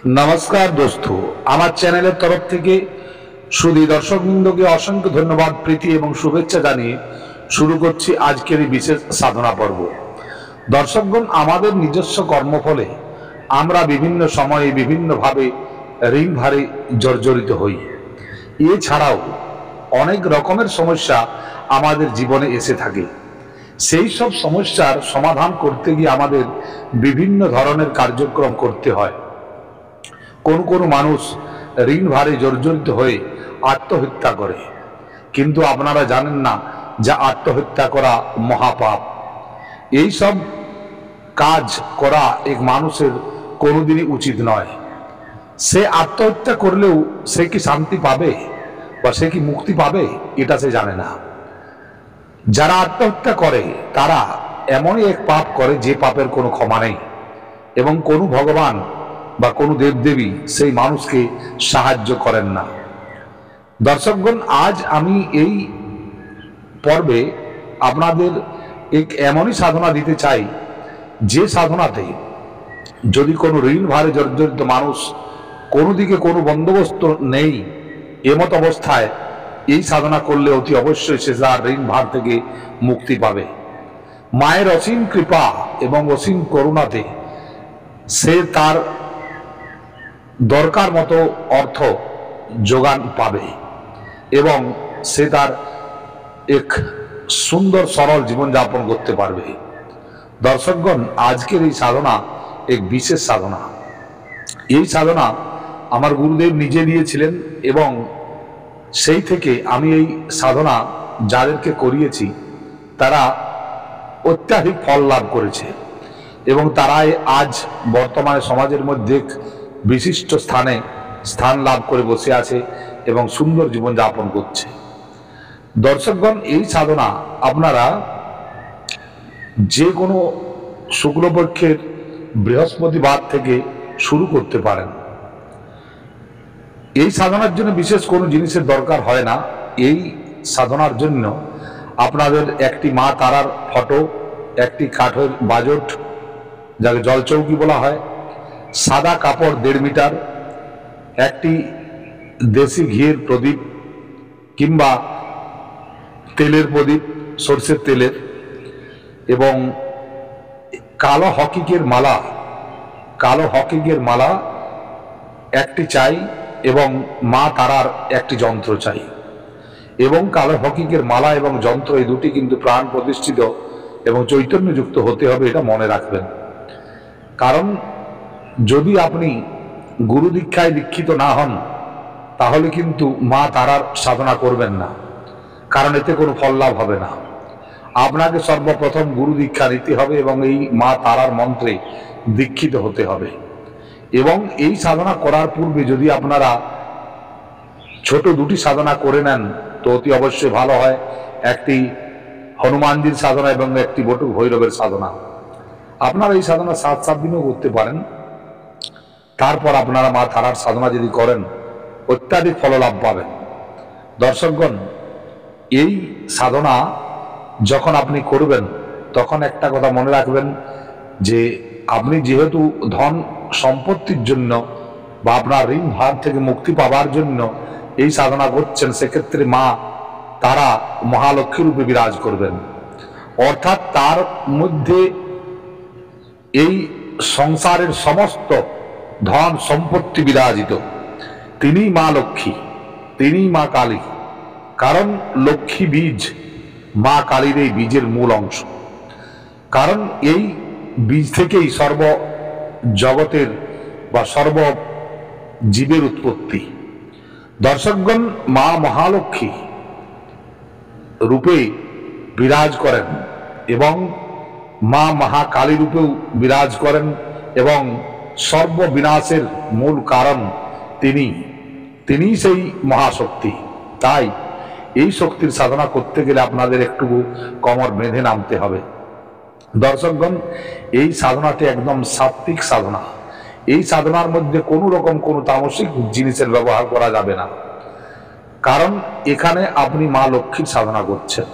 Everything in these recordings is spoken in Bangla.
नमस्कार दोस्तों, আমার চ্যানেলের তরফ থেকে সুধী দর্শকবৃন্দকে অসংখ্য ধন্যবাদ, প্রীতি এবং শুভেচ্ছা জানিয়ে শুরু করছি আজকের এই বিশেষ সাধনা পর্ব। দর্শকগণ, আমাদের নিজস্ব কর্মফলে আমরা বিভিন্ন সময়ে বিভিন্নভাবে ঋণ ভারে জর্জরিত হই। এছাড়াও অনেক রকমের সমস্যা আমাদের জীবনে এসে থাকে। সেই সব সমস্যার সমাধান করতে গিয়ে আমাদের বিভিন্ন ধরনের কার্যক্রম করতে হয়। কোন কোন মানুষ ঋণ ভারে জর্জরিত হয়ে আত্মহত্যা করে, কিন্তু আপনারা জানেন না যে আত্মহত্যা করা মহাপাপ। এই সব কাজ করা এক মানুষের কোনোদিনই উচিত নয়। সে আত্মহত্যা করলেও সে কি শান্তি পাবে বা সে কি মুক্তি পাবে, এটা সে জানে না। যারা আত্মহত্যা করে তারা এমনই এক পাপ করে যে পাপের কোনো ক্ষমা নেই, এবং কোনো ভগবান বা কোনো দেবদেবী সেই মানুষকে সাহায্য করেন না। দর্শকগণ, আজ আমি এই পর্বে আপনাদের এক এমনই সাধনা দিতে চাই যে সাধনাতে যদি কোনো ঋণ ভারে জর্জরিত মানুষ কোনো দিকে কোনো বন্দোবস্ত নেই, এমত অবস্থায় এই সাধনা করলে অতি অবশ্যই সে তার ঋণ ভার থেকে মুক্তি পাবে। মায়ের অসীম কৃপা এবং অসীম করুণাতে সে তার দরকার মতো অর্থ যোগান পাবে এবং সে তার এক সুন্দর সরল জীবনযাপন করতে পারবে। দর্শকগণ, আজকের এই সাধনা এক বিশেষ সাধনা। এই সাধনা আমার গুরুদেব নিজে দিয়েছিলেন এবং সেই থেকে আমি এই সাধনা যাদেরকে করিয়েছি তারা অত্যাধিক ফল লাভ করেছে এবং তারাই আজ বর্তমানে সমাজের মধ্যে বিশিষ্ট স্থান লাভ করে বসে আছে এবং সুন্দর জীবনযাপন করছে। দর্শকগণ, এই সাধনা আপনারা যে কোনো শুক্লপক্ষের বৃহস্পতিবার থেকে শুরু করতে পারেন। এই সাধনার জন্য বিশেষ কোনো জিনিসের দরকার হয় না। এই সাধনার জন্য আপনাদের একটি মা তারার ফটো, একটি কাঠের বাজট যাকে জলচৌকি বলা হয়, সাদা কাপড় 1.5 মিটার, একটি দেশি ঘিয়ের প্রদীপ কিংবা তেলের প্রদীপ, সরষের তেলের, এবং কালো হকিকের মালা একটি চাই এবং মা তারার একটি যন্ত্র চাই। এবং কালো হকিকের মালা এবং যন্ত্র এই দুটি কিন্তু প্রাণ প্রতিষ্ঠিত এবং চৈতন্যযুক্ত হতে হবে, এটা মনে রাখবেন। কারণ যদি আপনি গুরু দীক্ষায় দীক্ষিত না হন তাহলে কিন্তু মা তারার সাধনা করবেন না, কারণ এতে কোনো ফল লাভ হবে না। আপনাকে সর্বপ্রথম গুরু দীক্ষা নিতে হবে এবং এই মা তারার মন্ত্রে দীক্ষিত হতে হবে। এবং এই সাধনা করার পূর্বে যদি আপনারা ছোট দুটি সাধনা করে নেন তো অতি অবশ্যই ভালো হয়। একটি হনুমানজির সাধনা এবং একটি বটুক ভৈরবের সাধনা। আপনারা এই সাধনা 7 দিনও করতে পারেন। তারপর আপনারা মা তারার সাধনা যদি করেন অত্যাধিক ফললাভ পাবেন। দর্শকগণ, এই সাধনা যখন আপনি করবেন তখন একটা কথা মনে রাখবেন যে আপনি যেহেতু ধন সম্পত্তির জন্য বা আপনার ঋণ ভার থেকে মুক্তি পাওয়ার জন্য এই সাধনা করছেন, সেক্ষেত্রে মা তারা মহালক্ষ্মী রূপে বিরাজ করবেন। অর্থাৎ তার মধ্যে এই সংসারের সমস্ত ধন সম্পত্তি বিরাজিত। তিনিই মা লক্ষ্মী, তিনিই মা কালী। কারণ লক্ষ্মী বীজ, মা কালীর এই বীজের মূল অংশ। কারণ এই বীজ থেকেই সর্ব জগতের বা সর্ব জীবের উৎপত্তি। দর্শকগণ, মা মহালক্ষ্মী রূপে বিরাজ করেন এবং মা মহাকালী রূপেও বিরাজ করেন এবং সর্ববিনাশের মূল কারণ তিনি সেই মহাশক্তি। তাই এই শক্তির সাধনা করতে গেলে আপনাদের একটু কোমর বেঁধে নামতে হবে। দর্শকগণ, এই সাধনাটি একদম সাত্বিক সাধনা। এই সাধনার মধ্যে কোনো রকম কোনো তামসিক জিনিসের ব্যবহার করা যাবে না। কারণ এখানে আপনি মা লক্ষ্মীর সাধনা করছেন,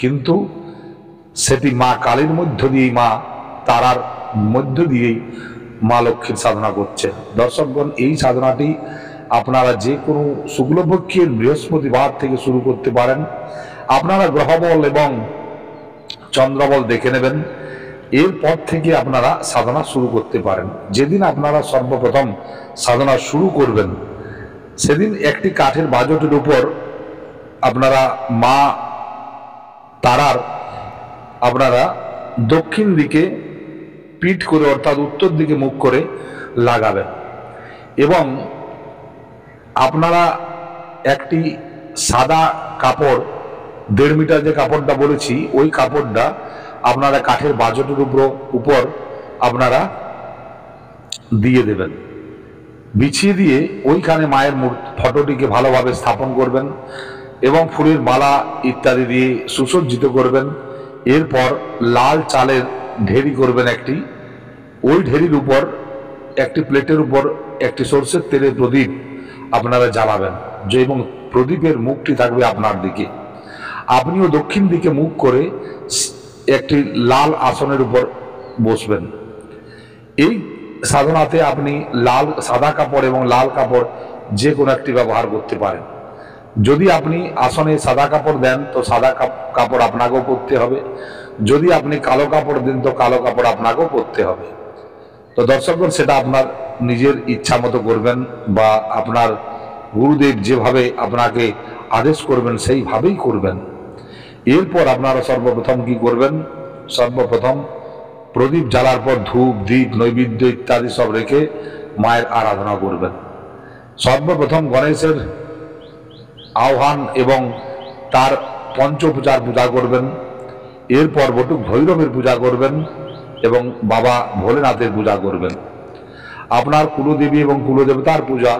কিন্তু সেটি মা কালীর মধ্য দিয়েই, মা তারার মধ্য দিয়েই মা লক্ষ্মীর সাধনা করছেন। দর্শকগণ, এই সাধনাটি আপনারা যে কোনো শুক্লপক্ষের বৃহস্পতিবার থেকে শুরু করতে পারেন। আপনারা গ্রহবল এবং চন্দ্রবল দেখে নেবেন, এরপর থেকে আপনারা সাধনা শুরু করতে পারেন। যেদিন আপনারা সর্বপ্রথম সাধনা শুরু করবেন সেদিন একটি কাঠের বাজটের উপর আপনারা মা তারার আপনারা দক্ষিণ দিকে পিঠ করে অর্থাৎ উত্তর দিকে মুখ করে লাগাবেন এবং আপনারা একটি সাদা কাপড় 1.5 মিটার যে কাপড়টা বলেছি ওই কাপড়টা আপনারা কাঠের বাজটের উপর আপনারা দিয়ে দেবেন, বিছিয়ে দিয়ে ওইখানে মায়ের ফটোটিকে ভালোভাবে স্থাপন করবেন এবং ফুলের মালা ইত্যাদি দিয়ে সুসজ্জিত করবেন। এরপর লাল চালের ঢেরি করবেন একটি, ওই ঢেরির উপর একটি প্লেটের উপর একটি সরষের তেলের প্রদীপ আপনারা জ্বালাবেন, যে এবং প্রদীপের মুখটি থাকবে আপনার দিকে। আপনিও দক্ষিণ দিকে মুখ করে একটি লাল আসনের উপর বসবেন। এই সাধনাতে আপনি সাদা কাপড় এবং লাল কাপড় যে কোনো একটি ব্যবহার করতে পারেন। যদি আপনি আসনে সাদা কাপড় দেন তো সাদা কাপড় আপনাকেও পরতে হবে, যদি আপনি কালো কাপড় দেন তো কালো কাপড় আপনাকেও পরতে হবে। তো দর্শকগণ, সেটা আপনার নিজের ইচ্ছা মতো করবেন বা আপনার গুরুদেব যেভাবে আপনাকে আদেশ করবেন সেইভাবেই করবেন। এরপর আপনারা সর্বপ্রথম কি করবেন, সর্বপ্রথম প্রদীপ জ্বালার পর ধূপ দীপ নৈবেদ্য ইত্যাদি সব রেখে মায়ের আরাধনা করবেন। সর্বপ্রথম গণেশের আহ্বান এবং তার পঞ্চপূজার পূজা করবেন। এরপর বটুক ভৈরবের পূজা করবেন এবং বাবা ভোলেনাথের পূজা করবেন। আপনার কুলদেবী এবং কুলদেবতার পূজা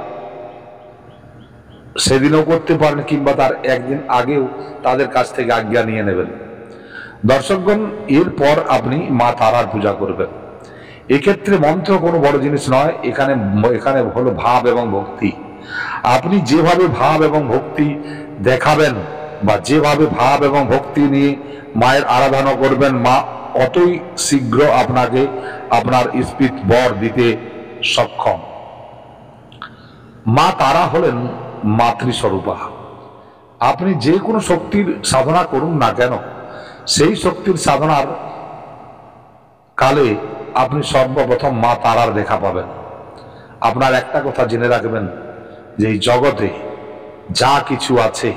সেদিনও করতে পারেন কিংবা তার একদিন আগেও তাদের কাছ থেকে আজ্ঞা নিয়ে নেবেন। দর্শকগণ, এরপর আপনি মা তারার পূজা করবেন। এক্ষেত্রে মন্ত্র কোনো বড় জিনিস নয়, এখানে হলো ভাব এবং ভক্তি। আপনি যেভাবে ভাব এবং ভক্তি দেখাবেন বা যেভাবে ভাব এবং ভক্তি নিয়ে মায়ের আরাধনা করবেন, মা অতই শীঘ্র আপনাকে আপনার ইস্পিত বর দিতে সক্ষম। মা তারা হলেন মাতৃস্বরূপা। আপনি যে কোনো শক্তির সাধনা করুন না কেন, সেই শক্তির সাধনার কালে আপনি সর্বপ্রথম মা তারার দেখা পাবেন। আপনার একটা কথা জেনে রাখবেন যে এই জগতে যা কিছু আছে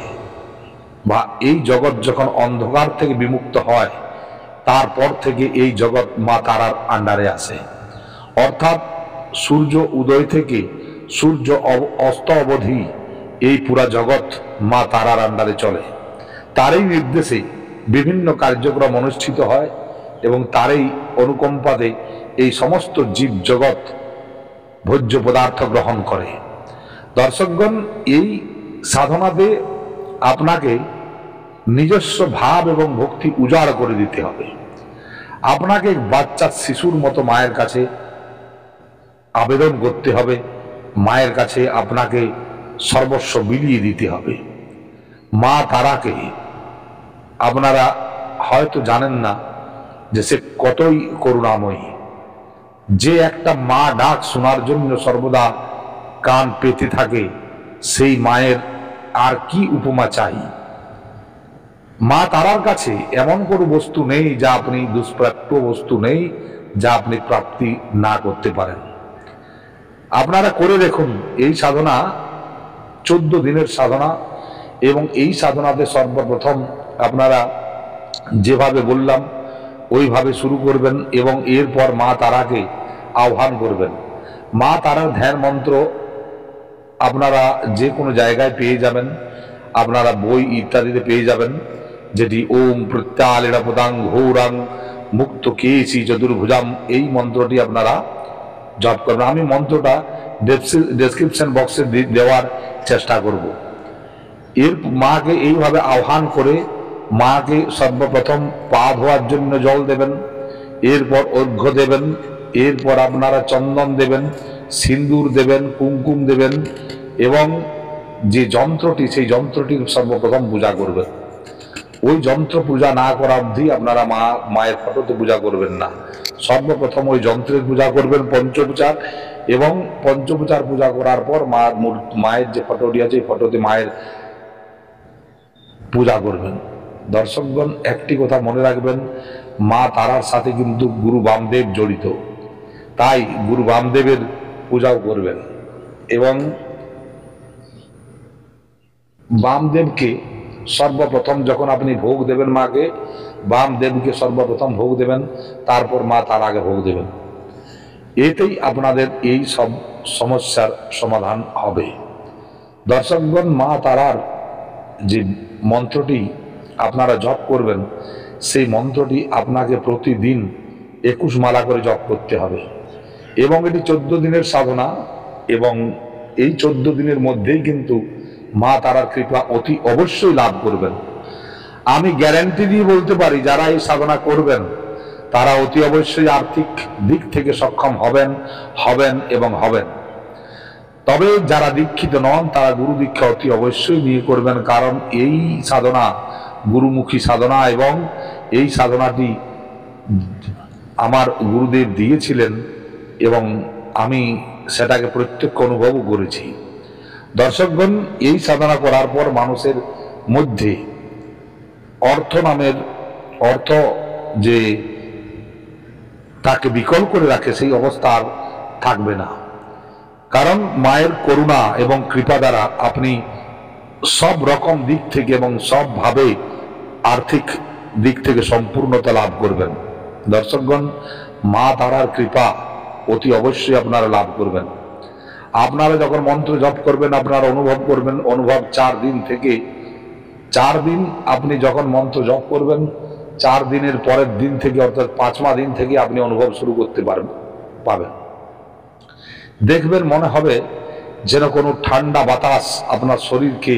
বা এই জগৎ যখন অন্ধকার থেকে বিমুক্ত হয় তারপর থেকে এই জগৎ মা তারার আন্ডারে আসে। অর্থাৎ সূর্য উদয় থেকে সূর্য অস্ত অবধি এই পুরা জগৎ মা তারার আন্ডারে চলে। তারই নির্দেশে বিভিন্ন কার্যক্রম অনুষ্ঠিত হয় এবং তারই অনুকম্পাতে এই সমস্ত জীব জগৎ ভোজ্য পদার্থ গ্রহণ করে। দর্শকগণ, এই সাধনাতে আপনাকে নিজস্ব ভাব এবং ভক্তি উজাড় করে দিতে হবে। আপনাকে বাচ্চা শিশুর মতো মায়ের কাছে আবেদন করতে হবে, মায়ের কাছে আপনাকে সর্বস্ব বিলিয়ে দিতে হবে। মা তারাকে আপনারা হয়তো জানেন না যে সে কতই করুণাময়ী। যে একটা মা ডাক শোনার জন্য সর্বদা কান পেতে থাকে, সেই মায়ের আর কি উপমা চাই। মা তারার কাছে এমন কোনো বস্তু নেই যা আপনি দুষ্প্রাপ্য বস্তু নেই যা আপনি প্রাপ্তি না করতে পারেন। আপনারা করে দেখুন, এই সাধনা 14 দিনের সাধনা এবং এই সাধনাতে সর্বপ্রথম আপনারা যেভাবে বললাম ওইভাবে শুরু করবেন এবং এরপর মা তারাকে আহ্বান করবেন। মা তারার ধ্যান মন্ত্র আপনারা যে কোনো জায়গায় পেয়ে যাবেন, আপনারা বই ইত্যাদিতে পেয়ে যাবেন, যেটি ওম প্রত্যালিড় পদাং ঘোরাং মুক্ত কেশি চতুর্ভুজাম, এই মন্ত্রটি আপনারা জপ করবেন। আমি মন্ত্রটা ডেসক্রিপশন বক্সে দেওয়ার চেষ্টা করব। এর মাকে এইভাবে আহ্বান করে মাকে সর্বপ্রথম পা ধোয়ার জন্য জল দেবেন, এরপর অর্ঘ্য দেবেন, এরপর আপনারা চন্দন দেবেন, সিন্দুর দেবেন, কুমকুম দেবেন এবং যে যন্ত্রটি সেই যন্ত্রটির সর্বপ্রথম পূজা করবেন। ওই যন্ত্র পূজা না করা অবধি আপনারা মায়ের ফটোতে পূজা করবেন না। সর্বপ্রথম ওই যন্ত্রের পূজা করবেন পঞ্চোপচার, এবং পঞ্চোপচার পূজা করার পর মায়ের যে ফটোটি আছে এই ফটোতে মায়ের পূজা করবেন। দর্শকগণ, একটি কথা মনে রাখবেন, মা তারার সাথে কিন্তু গুরু বামদেব জড়িত, তাই গুরু বামদেবের পূজাও করবেন। এবং বামদেবকে সর্বপ্রথম যখন আপনি ভোগ দেবেন মাকে, বামদেবকে সর্বপ্রথম ভোগ দেবেন, তারপর মা তার আগে ভোগ দেবেন। এতেই আপনাদের এই সব সমস্যার সমাধান হবে। দর্শকগণ, মা তারার যে মন্ত্রটি আপনারা জপ করবেন, সেই মন্ত্রটি আপনাকে প্রতিদিন 21 মালা করে জপ করতে হবে, এবং এটি 14 দিনের সাধনা, এবং এই 14 দিনের মধ্যেই কিন্তু মা তারার কৃপা অতি অবশ্যই লাভ করবেন। আমি গ্যারান্টি দিয়ে বলতে পারি, যারা এই সাধনা করবেন তারা অতি অবশ্যই আর্থিক দিক থেকে সক্ষম হবেন এবং হবেন। তবে যারা দীক্ষিত নন তারা গুরু দীক্ষা অতি অবশ্যই নিয়ে করবেন, কারণ এই সাধনা গুরুমুখী সাধনা, এবং এই সাধনাটি আমার গুরুদেব দিয়েছিলেন এবং আমি সেটাকে প্রত্যক্ষ অনুভবও করেছি। দর্শকগণ, এই সাধনা করার পর মানুষের মধ্যে অর্থ যে তাকে বিকল করে রাখে সেই অবস্থা আর থাকবে না, কারণ মায়ের করুণা এবং কৃপা দ্বারা আপনি সব রকম দিক থেকে এবং সবভাবে আর্থিক দিক থেকে সম্পূর্ণতা লাভ করবেন। দর্শকগণ, মা তারার কৃপা অতি অবশ্যই আপনারা লাভ করবেন। আপনারা যখন মন্ত্র জপ করবেন আপনারা অনুভব করবেন, অনুভব 4 দিন থেকে 4 দিন আপনি যখন মন্ত্র জপ করবেন, 4 দিনের পরের দিন থেকে অর্থাৎ 5মা দিন থেকে আপনি অনুভব শুরু করতে পাবেন। দেখবেন মনে হবে যেন কোনো ঠান্ডা বাতাস আপনার শরীরকে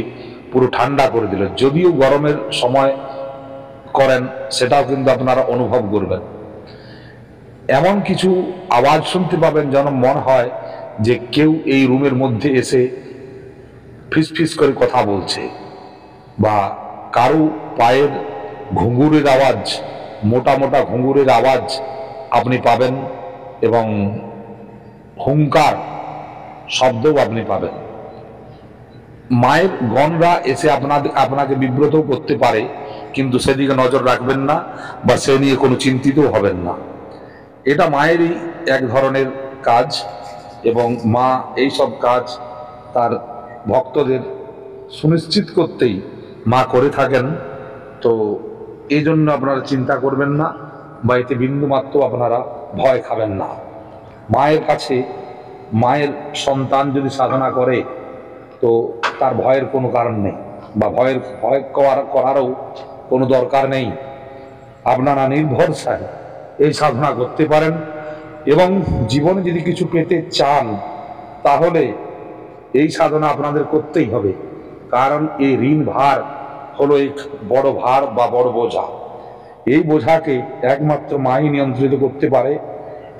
পুরো ঠান্ডা করে দিল। যদিও গরমের সময় করেন সেটাও কিন্তু আপনারা অনুভব করবেন। এমন কিছু আওয়াজ শুনতে পাবেন যেন মনে হয় যে কেউ এই রুমের মধ্যে এসে ফিসফিস করে কথা বলছে, বা কারো পায়ের ঘুঙুরের আওয়াজ, মোটা মোটা ঘুঙুরের আওয়াজ আপনি পাবেন, এবং হুঙ্কার শব্দও আপনি পাবেন। মায়ের গণরা এসে আপনাকে বিব্রত করতে পারে, কিন্তু সেদিকে নজর রাখবেন না বা সে নিয়ে কোনো চিন্তিত হবেন না। এটা মায়েরই এক ধরনের কাজ, এবং মা এই সব কাজ তার ভক্তদের সুনিশ্চিত করতেই মা করে থাকেন। তো এই জন্য আপনারা চিন্তা করবেন না, বা এতে বিন্দুমাত্র আপনারা ভয় খাবেন না। মায়ের কাছে মায়ের সন্তান যদি সাধনা করে তো তার ভয়ের কোনো কারণ নেই, বা ভয় করারও কোনো দরকার নেই। আপনারা নির্ভরসায় এই সাধনা করতে পারেন, এবং জীবনে যদি কিছু পেতে চান তাহলে এই সাধনা আপনাদের করতেই হবে, কারণ এই ঋণ ভার হলো এক বড় ভার বা বড় বোঝা। এই বোঝাকে একমাত্র মাই নিয়ন্ত্রিত করতে পারে।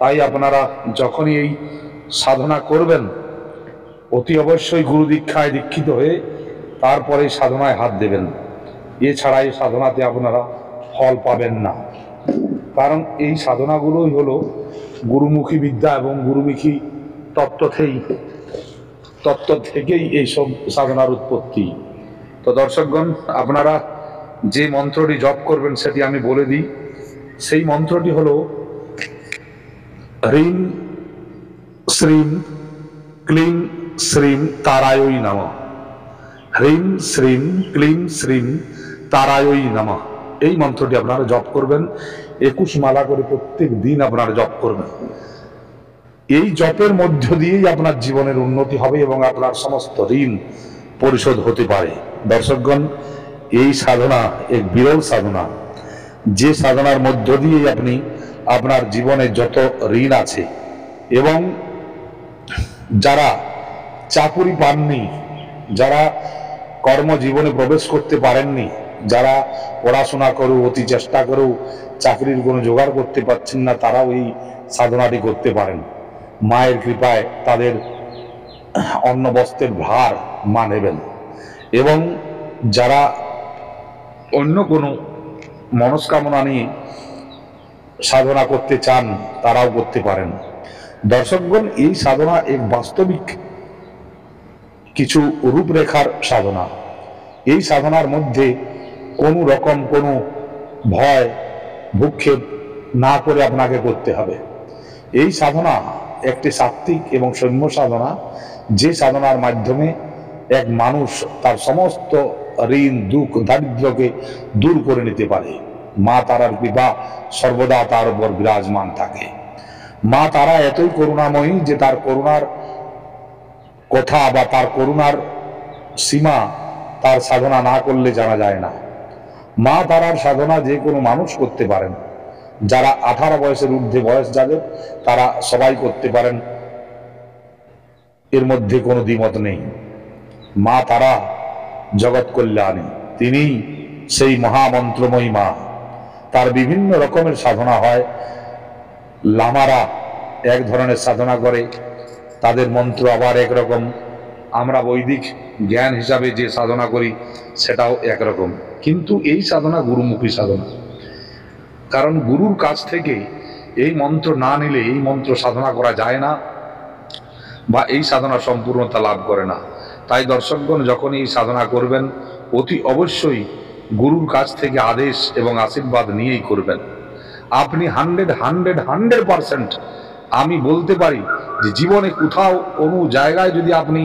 তাই আপনারা যখনই এই সাধনা করবেন অতি অবশ্যই গুরু দীক্ষায় দীক্ষিত হয়ে তারপরে সাধনায় হাত দেবেন। এছাড়া এই সাধনাতে আপনারা ফল পাবেন না, কারণ এই সাধনাগুলোই হলো গুরুমুখী বিদ্যা এবং গুরুমুখী তত্ত্ব থেকেই এইসব সাধনার উৎপত্তি। তো দর্শকগণ, আপনারা যে মন্ত্রটি জপ করবেন সেটি আমি বলে দিই। সেই মন্ত্রটি হলো হ্রিং শ্রীম ক্লিং শ্রীম তারায়ই নমঃ। হ্রিং শ্রীম ক্লিং শ্রীম তারায়ই নমঃ। এই মন্ত্রটি আপনারা জপ করবেন, 21 মালা করে প্রত্যেক দিন আপনারা জপ করবেন। এই জপের মধ্য দিয়েই আপনার জীবনের উন্নতি হবে এবং আপনার সমস্ত ঋণ পরিশোধ হতে পারে। দর্শকগণ, এই সাধনা এক বিরল সাধনা, যে সাধনার মধ্য দিয়েই আপনি আপনার জীবনে যত ঋণ আছে, এবং যারা চাকুরি পাননি, যারা কর্মজীবনে প্রবেশ করতে পারেননি, যারা পড়াশোনা করেও অতি চেষ্টা করেও চাকরির কোনো জোগাড় করতে পারছেন না, তারাও এই সাধনাটি করতে পারেন। মায়ের কৃপায় তাদের অন্ন বস্ত্রের ভার মা নেবেন। এবং যারা অন্য কোনো মনস্কামনা নিয়ে সাধনা করতে চান তারাও করতে পারেন। দর্শকগণ, এই সাধনা এক বাস্তবিক কিছু রূপরেখার সাধনা। এই সাধনার মধ্যে কোনো রকম কোনো ভয় ভূক্ষেপ না করে আপনাকে করতে হবে। এই সাধনা একটি সাত্ত্বিক এবং সৌম্য সাধনা, যে সাধনার মাধ্যমে এক মানুষ তার সমস্ত ঋণ দুঃখ দারিদ্র্যকে দূর করে নিতে পারে। মা তারার কৃপা সর্বদা তার উপর বিরাজমান থাকে। মা তারা এতই করুণাময়ী যে তার করুণার কথা বা তার করুণার সীমা তার সাধনা না করলে জানা যায় না। মা তারার সাধনা যে কোনো মানুষ করতে পারেন। যারা 18 বয়সের ঊর্ধ্বে বয়স যাদের, তারা সবাই করতে পারেন, এর মধ্যে কোনো দ্বিমত নেই। মা তারা জগৎ কল্যাণী, তিনি সেই মহামন্ত্রময়ী মা। তার বিভিন্ন রকমের সাধনা হয়। লামারা এক ধরনের সাধনা করে, তাদের মন্ত্র আবার একরকম। আমরা বৈদিক জ্ঞান হিসাবে যে সাধনা করি সেটাও একরকম, কিন্তু এই সাধনা গুরুমুখী সাধনা। কারণ গুরুর কাছ থেকে এই মন্ত্র না নিলে এই মন্ত্র সাধনা করা যায় না বা এই সাধনা সম্পূর্ণতা লাভ করে না। তাই দর্শকগণ, যখন এই সাধনা করবেন অতি অবশ্যই গুরুর কাছ থেকে আদেশ এবং আশীর্বাদ নিয়েই করবেন। আপনি 100% আমি বলতে পারি যে জীবনে কোথাও কোনো জায়গায় যদি আপনি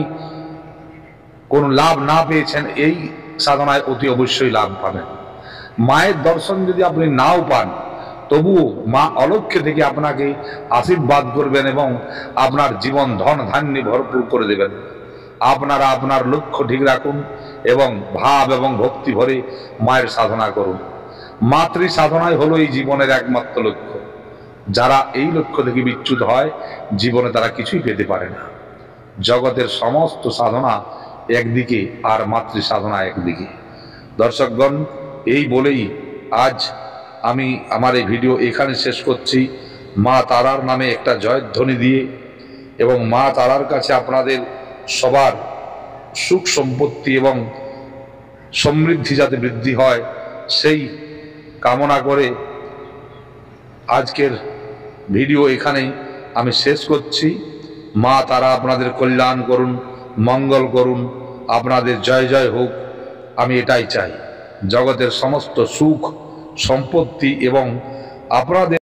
কোনো লাভ না পেয়েছেন, এই সাধনায় অতি অবশ্যই লাভ পাবেন। মায়ের দর্শন যদি আপনি নাও পান, তবুও মা অলক্ষ্যে থেকে আপনাকে আশীর্বাদ করবেন এবং আপনার জীবন ধন ধান্যে ভরপুর করে দেবেন। আপনারা আপনার লক্ষ্য ঠিক রাখুন এবং ভাব এবং ভক্তি ভরে মায়ের সাধনা করুন। মাতৃ সাধনাই হলো এই জীবনের একমাত্র লক্ষ্য। যারা এই লক্ষ্য থেকে বিচ্যুত হয়, জীবনে তারা কিছুই পেতে পারে না। জগতের সমস্ত সাধনা একদিকে আর মাতৃ সাধনা একদিকে। দর্শকগণ, এই বলেই আজ আমি আমার এই ভিডিও এখানে শেষ করছি। মা তারার নামে একটা জয়ধ্বনি দিয়ে এবং মা তারার কাছে আপনাদের সবার সুখ সম্পত্তি এবং সমৃদ্ধি যাতে বৃদ্ধি হয় সেই কামনা করে আজকের ভিডিও এখানেই আমি শেষ করছি। মা তারা আপনাদের কল্যাণ করুন, মঙ্গল করুন, আপনাদের জয় জয় হোক। আমি এটাই চাই, জগতের সমস্ত সুখ সম্পত্তি এবং আপনাদের